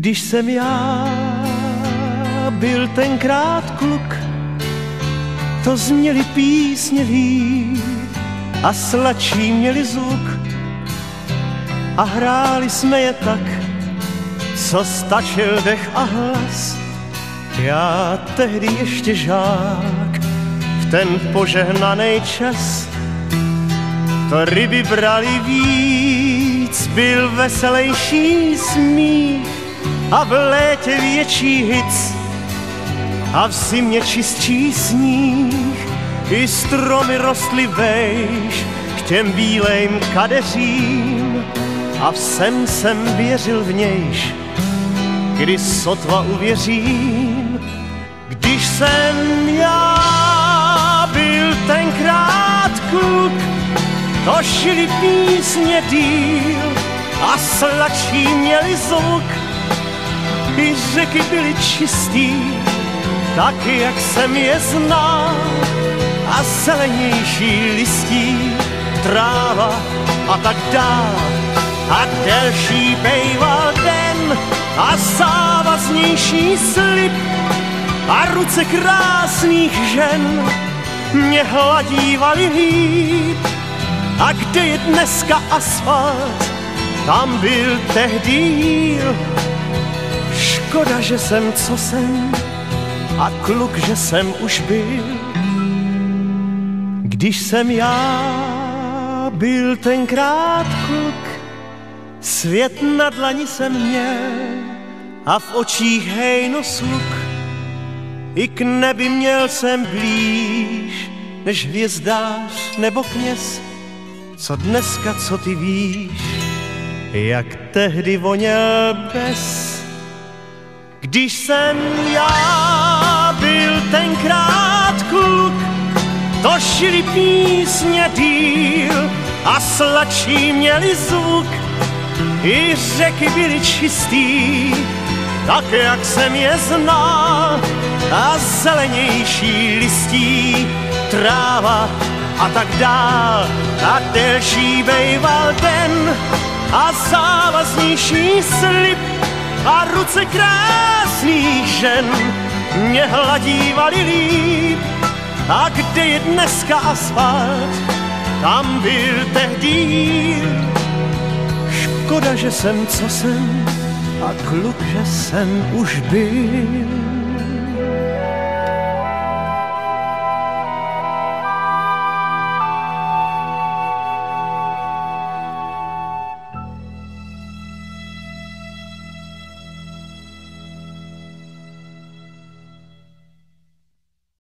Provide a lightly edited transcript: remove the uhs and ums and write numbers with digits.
Když jsem já byl tenkrát kluk, to zněly písněví a sladší měli zvuk. A hráli jsme je tak, co stačil dech a hlas. Já tehdy ještě žák, v ten požehnaný čas, to ryby brali víc, byl veselejší smích a v létě větší hic a v zimě čistší sníh. I stromy rostly vejš k těm bílejm kadeřím a jsem věřil v nějž, kdy sotva uvěřím. Když jsem já byl tenkrát kluk, to šili písně díl a sladší měli zvuk. I řeky byly čistý, taky jak jsem je znal, a zelenější listí tráva a tak dál. A delší bejval den a závaznější slib a ruce krásných žen mě hladívaly líp. A kde je dneska asfalt, tam byl tehdy jíl. Škoda, že jsem co jsem a kluk, že jsem už byl. Když jsem já byl tenkrát kluk, svět na dlani jsem měl a v očích hejno sluk. I k nebi měl jsem blíž než hvězdář nebo kněz. Co dneska, co ty víš, jak tehdy voněl bez. Když jsem já byl tenkrát kluk, to šili písně díl a sladší měli zvuk. I řeky byly čistý, tak jak jsem je znal, a zelenější listí tráva a tak dál. A delší bejval den a závaznější slib a ruce krásných žen mě hladívaly líp. A kde je dneska asfalt, tam byl tehdy jíl. Škoda, že jsem co jsem a kluk, že jsem už byl.